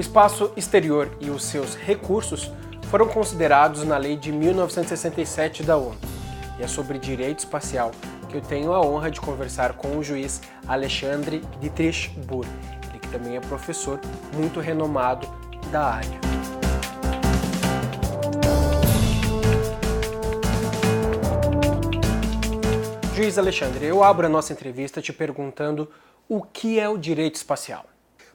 espaço exterior e os seus recursos foram considerados na Lei de 1967 da ONU. E é sobre direito espacial que eu tenho a honra de conversar com o juiz Alexandre Dietrich Burr, ele que também é professor muito renomado da área. Juiz Alexandre, eu abro a nossa entrevista te perguntando o que é o direito espacial.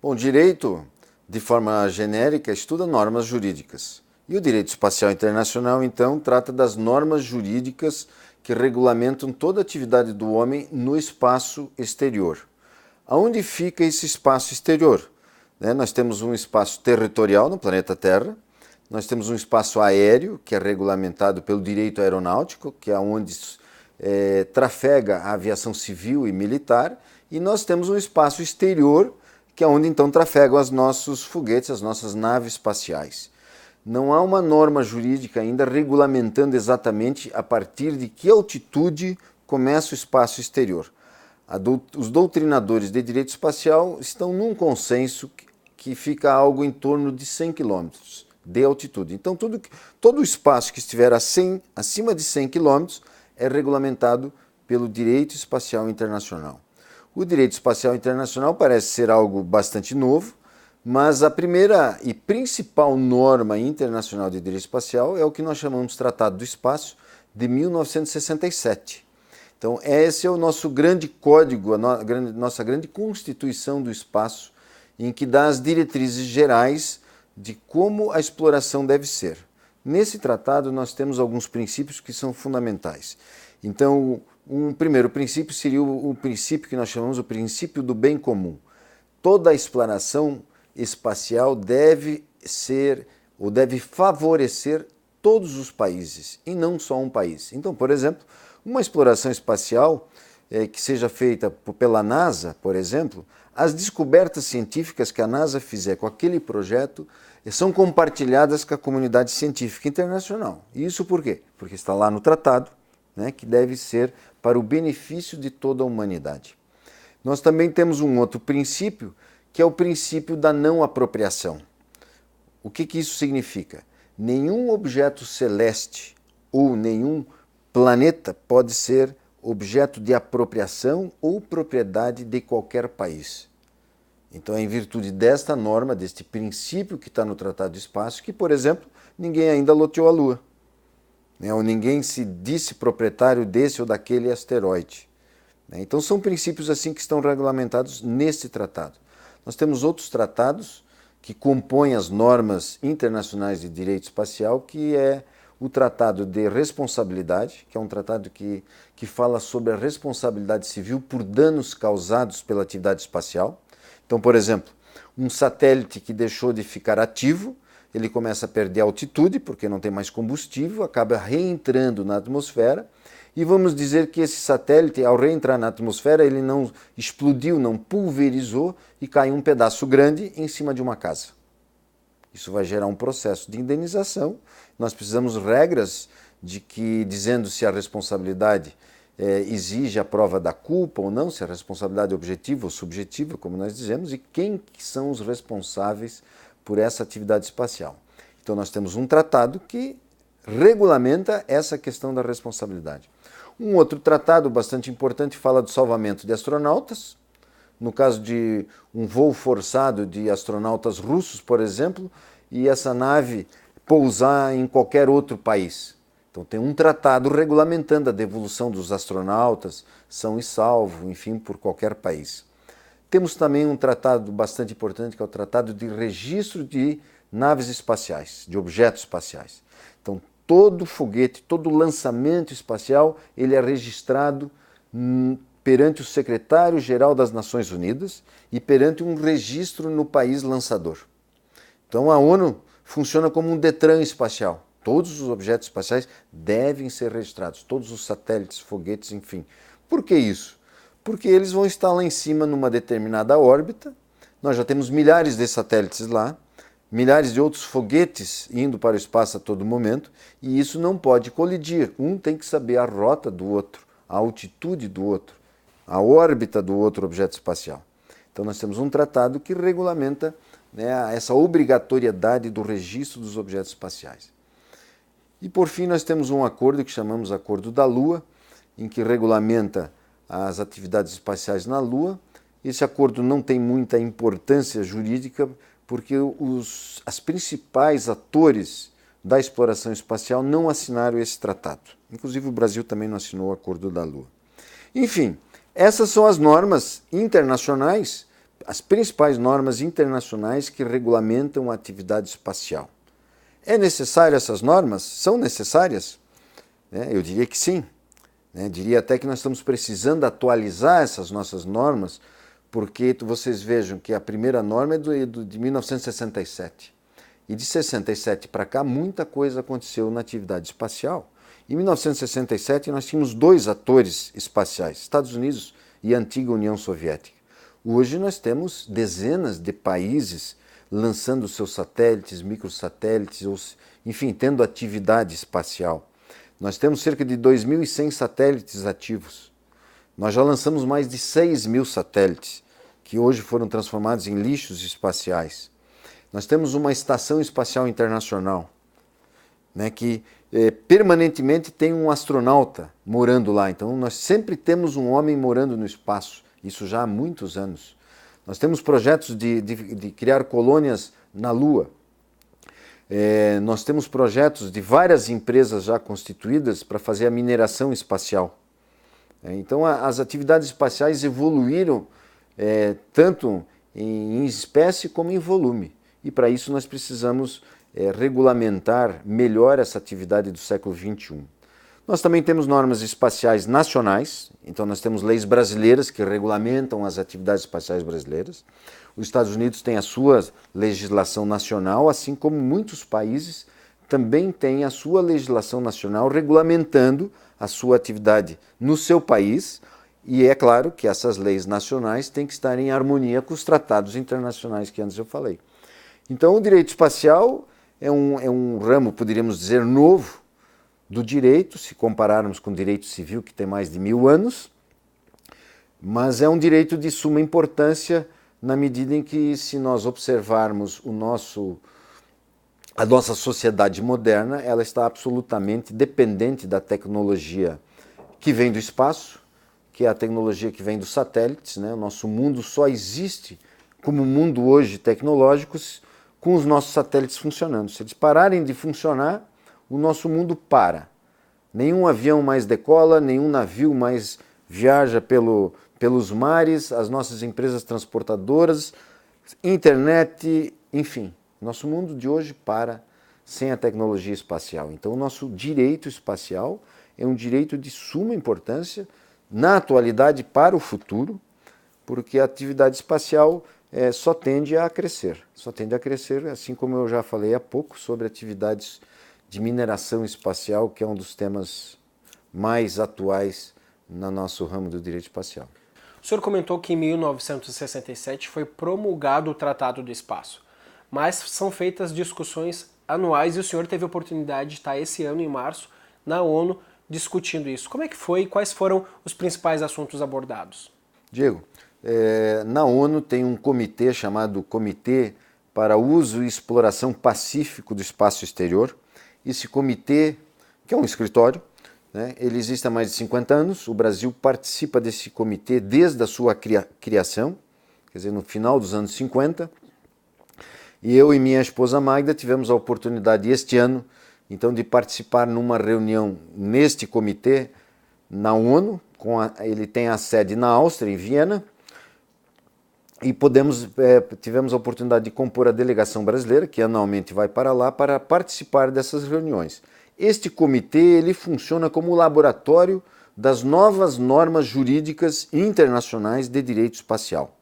Bom, direito, de forma genérica, estuda normas jurídicas. E o direito espacial internacional, então, trata das normas jurídicas que regulamentam toda a atividade do homem no espaço exterior. Aonde fica esse espaço exterior? Nós temos um espaço territorial no planeta Terra, nós temos um espaço aéreo, que é regulamentado pelo direito aeronáutico, que é onde trafega a aviação civil e militar, e nós temos um espaço exterior, que é onde então trafegam os nossos foguetes, as nossas naves espaciais. Não há uma norma jurídica ainda regulamentando exatamente a partir de que altitude começa o espaço exterior. Os doutrinadores de direito espacial estão num consenso que fica algo em torno de 100 km de altitude. Então todo o espaço que estiver acima de 100 km é regulamentado pelo direito espacial internacional. O direito espacial internacional parece ser algo bastante novo, mas a primeira e principal norma internacional de direito espacial é o que nós chamamos de Tratado do Espaço de 1967. Então esse é o nosso grande código, nossa grande constituição do espaço, em que dá as diretrizes gerais de como a exploração deve ser. Nesse tratado nós temos alguns princípios que são fundamentais. Então, um primeiro princípio seria o princípio que nós chamamos o princípio do bem comum. Toda a exploração espacial deve ser ou deve favorecer todos os países e não só um país. Então, por exemplo, uma exploração espacial que seja feita pela NASA, por exemplo, as descobertas científicas que a NASA fizer com aquele projeto são compartilhadas com a comunidade científica internacional. E isso por quê? Porque está lá no tratado, que deve ser para o benefício de toda a humanidade. Nós também temos um outro princípio, que é o princípio da não apropriação. O que isso significa? Nenhum objeto celeste ou nenhum planeta pode ser objeto de apropriação ou propriedade de qualquer país. Então é em virtude desta norma, deste princípio que está no Tratado do Espaço, que, por exemplo, ninguém ainda loteou a Lua. Ou ninguém se disse proprietário desse ou daquele asteroide. Então são princípios assim que estão regulamentados nesse tratado. Nós temos outros tratados que compõem as normas internacionais de direito espacial, que é o Tratado de Responsabilidade, que é um tratado que fala sobre a responsabilidade civil por danos causados pela atividade espacial. Então, por exemplo, um satélite que deixou de ficar ativo, ele começa a perder altitude, porque não tem mais combustível, acaba reentrando na atmosfera, e vamos dizer que esse satélite, ao reentrar na atmosfera, ele não explodiu, não pulverizou, e caiu um pedaço grande em cima de uma casa. Isso vai gerar um processo de indenização. Nós precisamos regras dizendo se a responsabilidade exige a prova da culpa ou não, se a responsabilidade é objetiva ou subjetiva, como nós dizemos, e quem que são os responsáveis por essa atividade espacial. Então nós temos um tratado que regulamenta essa questão da responsabilidade. Um outro tratado bastante importante fala do salvamento de astronautas. No caso de um voo forçado de astronautas russos, por exemplo, e essa nave pousar em qualquer outro país. Então tem um tratado regulamentando a devolução dos astronautas, são e salvo, enfim, por qualquer país. Temos também um tratado bastante importante, que é o Tratado de Registro de Naves Espaciais, de Objetos Espaciais. Então todo foguete, todo lançamento espacial, ele é registrado perante o Secretário-Geral das Nações Unidas e perante um registro no país lançador. Então a ONU funciona como um Detran espacial. Todos os objetos espaciais devem ser registrados, todos os satélites, foguetes, enfim. Por que isso? Porque eles vão estar lá em cima numa determinada órbita, nós já temos milhares de satélites lá, milhares de outros foguetes indo para o espaço a todo momento, e isso não pode colidir. Um tem que saber a rota do outro, a altitude do outro, a órbita do outro objeto espacial. Então nós temos um tratado que regulamenta, né, essa obrigatoriedade do registro dos objetos espaciais. E por fim nós temos um acordo que chamamos Acordo da Lua, em que regulamenta as atividades espaciais na Lua. Esse acordo não tem muita importância jurídica porque as principais atores da exploração espacial não assinaram esse tratado. Inclusive o Brasil também não assinou o Acordo da Lua. Enfim, essas são as normas internacionais, as principais normas internacionais que regulamentam a atividade espacial. É necessário essas normas? São necessárias? Eu diria que sim. Diria até que nós estamos precisando atualizar essas nossas normas, porque vocês vejam que a primeira norma é de 1967. E de 67 para cá, muita coisa aconteceu na atividade espacial. Em 1967, nós tínhamos 2 atores espaciais, Estados Unidos e a antiga União Soviética. Hoje nós temos dezenas de países lançando seus satélites, microsatélites, enfim, tendo atividade espacial. Nós temos cerca de 2.100 satélites ativos. Nós já lançamos mais de 6.000 satélites, que hoje foram transformados em lixos espaciais. Nós temos uma estação espacial internacional, né, que permanentemente tem um astronauta morando lá. Então nós sempre temos um homem morando no espaço, isso já há muitos anos. Nós temos projetos de criar colônias na Lua. Nós temos projetos de várias empresas já constituídas para fazer a mineração espacial. Então as atividades espaciais evoluíram tanto em espécie como em volume. E para isso nós precisamos regulamentar melhor essa atividade do século XXI. Nós também temos normas espaciais nacionais, então nós temos leis brasileiras que regulamentam as atividades espaciais brasileiras. Os Estados Unidos têm a sua legislação nacional, assim como muitos países também têm a sua legislação nacional regulamentando a sua atividade no seu país. E é claro que essas leis nacionais têm que estar em harmonia com os tratados internacionais que antes eu falei. Então o direito espacial é um ramo, poderíamos dizer, novo do direito, se compararmos com o direito civil, que tem mais de 1000 anos, mas é um direito de suma importância na medida em que, se nós observarmos a nossa sociedade moderna, ela está absolutamente dependente da tecnologia que vem do espaço, que é a tecnologia que vem dos satélites, né? O nosso mundo só existe como mundo hoje tecnológico com os nossos satélites funcionando. Se eles pararem de funcionar, o nosso mundo para. Nenhum avião mais decola, nenhum navio mais viaja pelos mares, as nossas empresas transportadoras, internet, enfim. Nosso mundo de hoje para sem a tecnologia espacial. Então o nosso direito espacial é um direito de suma importância na atualidade para o futuro, porque a atividade espacial só tende a crescer, assim como eu já falei há pouco sobre atividades de mineração espacial, que é um dos temas mais atuais no nosso ramo do direito espacial. O senhor comentou que em 1967 foi promulgado o Tratado do Espaço, mas são feitas discussões anuais e o senhor teve a oportunidade de estar esse ano, em março, na ONU, discutindo isso. Como é que foi e quais foram os principais assuntos abordados? Diego, na ONU tem um comitê chamado Comitê para Uso e Exploração Pacífico do Espaço Exterior. Esse comitê, que é um escritório, né, ele existe há mais de 50 anos, o Brasil participa desse comitê desde a sua criação, quer dizer, no final dos anos 50, e eu e minha esposa Magda tivemos a oportunidade este ano, então, de participar numa reunião neste comitê na ONU, ele tem a sede na Áustria, em Viena, e tivemos a oportunidade de compor a delegação brasileira, que anualmente vai para lá, para participar dessas reuniões. Este comitê ele funciona como laboratório das novas normas jurídicas internacionais de direito espacial.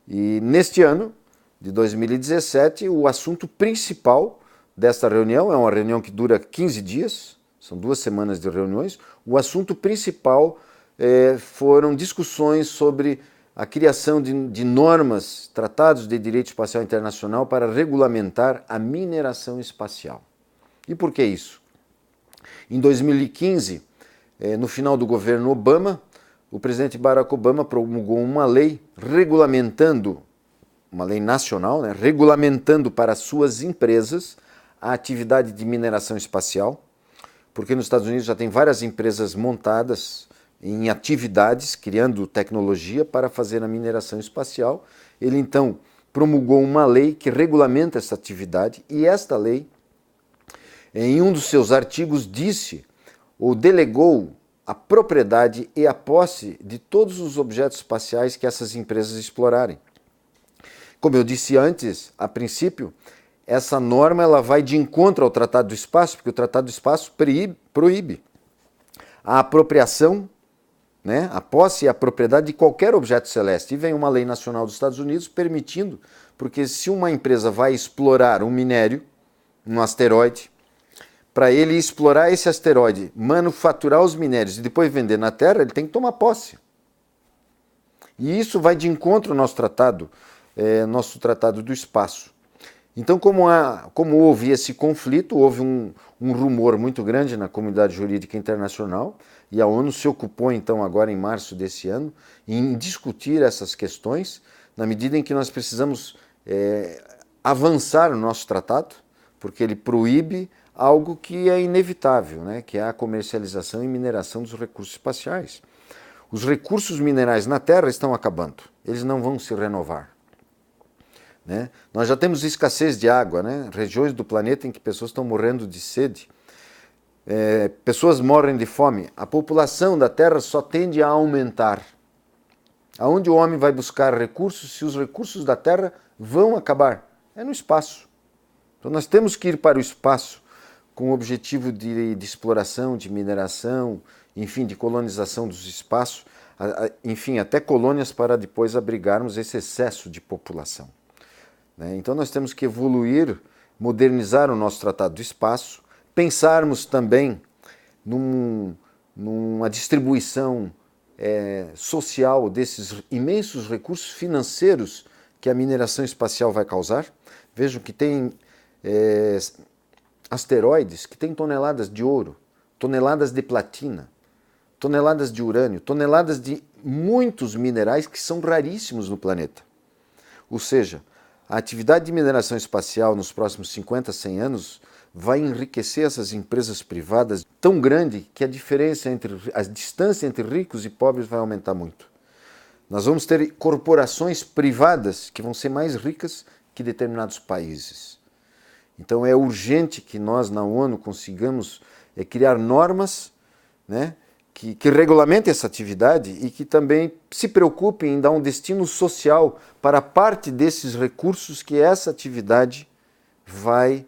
E neste ano, de 2017, o assunto principal desta reunião, é uma reunião que dura 15 dias, são 2 semanas de reuniões, o assunto principal foram discussões sobre a criação de normas, tratados de direito espacial internacional para regulamentar a mineração espacial. E por que isso? Em 2015, no final do governo Obama, o presidente Barack Obama promulgou uma lei regulamentando, uma lei nacional, né, regulamentando para suas empresas a atividade de mineração espacial, porque nos Estados Unidos já tem várias empresas montadas em atividades, criando tecnologia para fazer a mineração espacial. Ele então promulgou uma lei que regulamenta essa atividade e esta lei, em um dos seus artigos, disse ou delegou a propriedade e a posse de todos os objetos espaciais que essas empresas explorarem. Como eu disse antes, a princípio, essa norma ela vai de encontro ao Tratado do Espaço, porque o Tratado do Espaço proíbe a apropriação, né, a posse e a propriedade de qualquer objeto celeste. E vem uma lei nacional dos Estados Unidos permitindo, porque se uma empresa vai explorar um minério, um asteroide, para ele explorar esse asteroide, manufaturar os minérios e depois vender na Terra, ele tem que tomar posse. E isso vai de encontro ao nosso Tratado do Espaço. Então, como houve esse conflito, houve um rumor muito grande na comunidade jurídica internacional, e a ONU se ocupou, então, agora em março desse ano, em discutir essas questões, na medida em que nós precisamos avançar no nosso tratado, porque ele proíbe algo que é inevitável, né? Que é a comercialização e mineração dos recursos espaciais. Os recursos minerais na Terra estão acabando, eles não vão se renovar. Né? Nós já temos escassez de água, né? Regiões do planeta em que pessoas estão morrendo de sede, pessoas morrem de fome, a população da Terra só tende a aumentar. Aonde o homem vai buscar recursos se os recursos da Terra vão acabar? É no espaço. Então nós temos que ir para o espaço com o objetivo de exploração, de mineração, enfim, de colonização dos espaços, enfim, até colônias para depois abrigarmos esse excesso de população. Então nós temos que evoluir, modernizar o nosso Tratado do Espaço, pensarmos também numa distribuição social desses imensos recursos financeiros que a mineração espacial vai causar. Vejam que tem asteroides que têm toneladas de ouro, toneladas de platina, toneladas de urânio, toneladas de muitos minerais que são raríssimos no planeta. Ou seja, a atividade de mineração espacial nos próximos 50, 100 anos vai enriquecer essas empresas privadas tão grande que a distância entre ricos e pobres vai aumentar muito. Nós vamos ter corporações privadas que vão ser mais ricas que determinados países. Então é urgente que nós na ONU consigamos criar normas, né, que regulamentem essa atividade e que também se preocupem em dar um destino social para parte desses recursos que essa atividade vai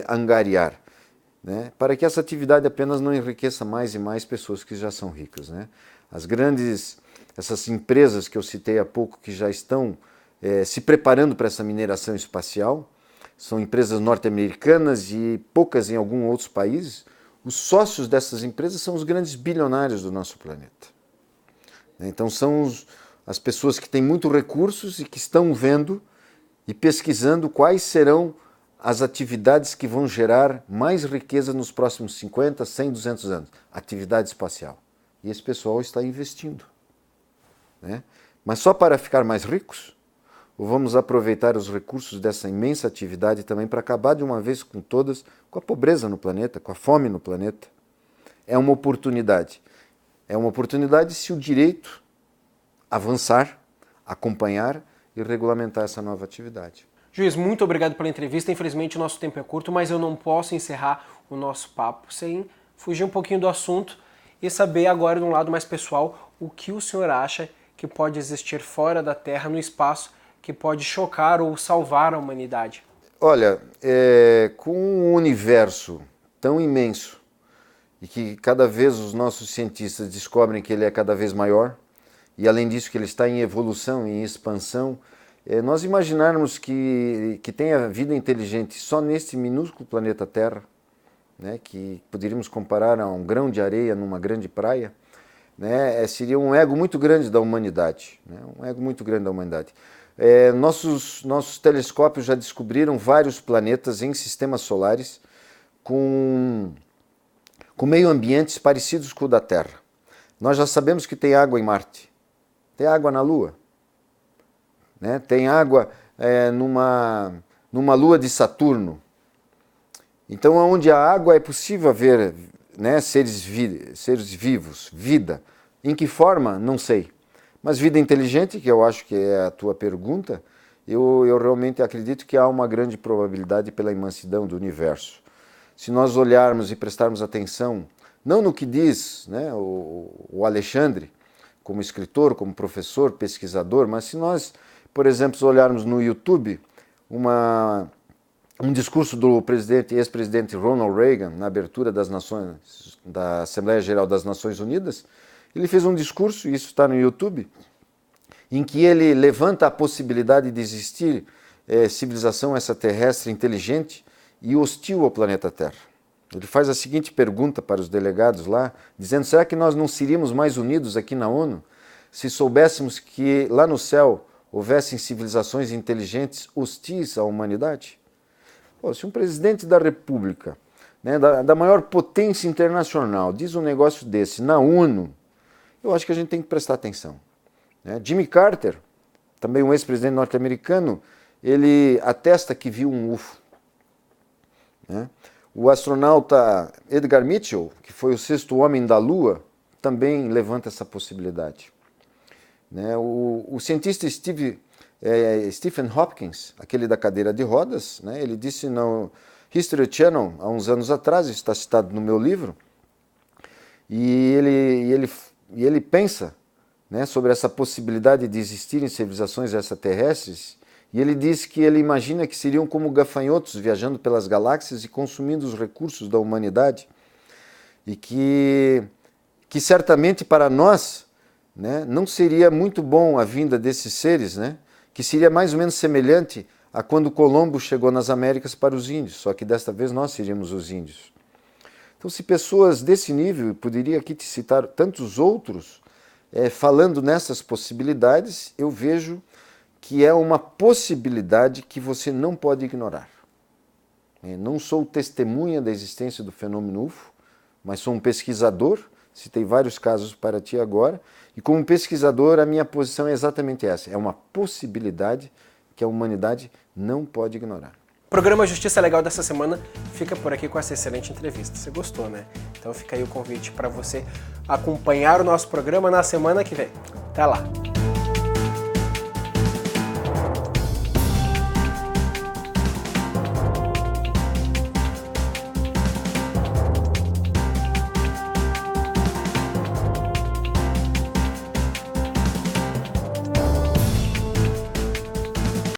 angariar, né? Para que essa atividade apenas não enriqueça mais e mais pessoas que já são ricas, né? Essas empresas que eu citei há pouco que já estão se preparando para essa mineração espacial, são empresas norte-americanas e poucas em alguns outros países. Os sócios dessas empresas são os grandes bilionários do nosso planeta. Então são as pessoas que têm muitos recursos e que estão vendo e pesquisando quais serão as atividades que vão gerar mais riqueza nos próximos 50, 100, 200 anos. Atividade espacial. E esse pessoal está investindo. Né? Mas só para ficar mais ricos? Ou vamos aproveitar os recursos dessa imensa atividade também para acabar de uma vez com todas com a pobreza no planeta, com a fome no planeta? É uma oportunidade. É uma oportunidade se o direito avançar, acompanhar e regulamentar essa nova atividade. Juiz, muito obrigado pela entrevista. Infelizmente o nosso tempo é curto, mas eu não posso encerrar o nosso papo sem fugir um pouquinho do assunto e saber agora, de um lado mais pessoal, o que o senhor acha que pode existir fora da Terra, no espaço, que pode chocar ou salvar a humanidade? Olha, com um universo tão imenso e que cada vez os nossos cientistas descobrem que ele é cada vez maior, e além disso que ele está em evolução, em expansão, nós imaginarmos que tenha vida inteligente só neste minúsculo planeta Terra, né, que poderíamos comparar a um grão de areia numa grande praia, né, seria um ego muito grande da humanidade, né, um ego muito grande da humanidade. Nossos telescópios já descobriram vários planetas em sistemas solares com meio ambientes parecidos com o da Terra. Nós já sabemos que tem água em Marte, tem água na Lua, né? Tem água numa lua de Saturno. Então, onde a água é possível haver, né, seres vivos, vida. Em que forma? Não sei. Mas vida inteligente, que eu acho que é a tua pergunta, eu realmente acredito que há uma grande probabilidade pela imensidão do universo. Se nós olharmos e prestarmos atenção, não no que diz, né, o Alexandre, como escritor, como professor, pesquisador, mas se nós, por exemplo, olharmos no YouTube um discurso do ex-presidente Ronald Reagan na abertura da Assembleia Geral das Nações Unidas, ele fez um discurso, e isso está no YouTube, em que ele levanta a possibilidade de existir civilização extraterrestre inteligente e hostil ao planeta Terra. Ele faz a seguinte pergunta para os delegados lá, dizendo: será que nós não seríamos mais unidos aqui na ONU se soubéssemos que lá no céu houvessem civilizações inteligentes hostis à humanidade? Pô, se um presidente da República, né, da maior potência internacional, diz um negócio desse na ONU, eu acho que a gente tem que prestar atenção. Né? Jimmy Carter, também um ex-presidente norte-americano, ele atesta que viu um UFO. Né? O astronauta Edgar Mitchell, que foi o 6º homem da Lua, também levanta essa possibilidade. Né? O cientista Stephen Hopkins, aquele da cadeira de rodas, né? Ele disse no History Channel, há uns anos atrás, isso está citado no meu livro, e ele pensa, né, sobre essa possibilidade de existirem civilizações extraterrestres, e ele diz que ele imagina que seriam como gafanhotos viajando pelas galáxias e consumindo os recursos da humanidade, e que certamente para nós, né, não seria muito bom a vinda desses seres, né, que seria mais ou menos semelhante a quando Colombo chegou nas Américas para os índios, só que desta vez nós seríamos os índios. Então, se pessoas desse nível, eu poderia aqui te citar tantos outros, falando nessas possibilidades, eu vejo que é uma possibilidade que você não pode ignorar. Não sou testemunha da existência do fenômeno UFO, mas sou um pesquisador, citei vários casos para ti agora, e como pesquisador a minha posição é exatamente essa, é uma possibilidade que a humanidade não pode ignorar. O programa Justiça Legal dessa semana fica por aqui com essa excelente entrevista. Você gostou, né? Então fica aí o convite para você acompanhar o nosso programa na semana que vem. Até lá!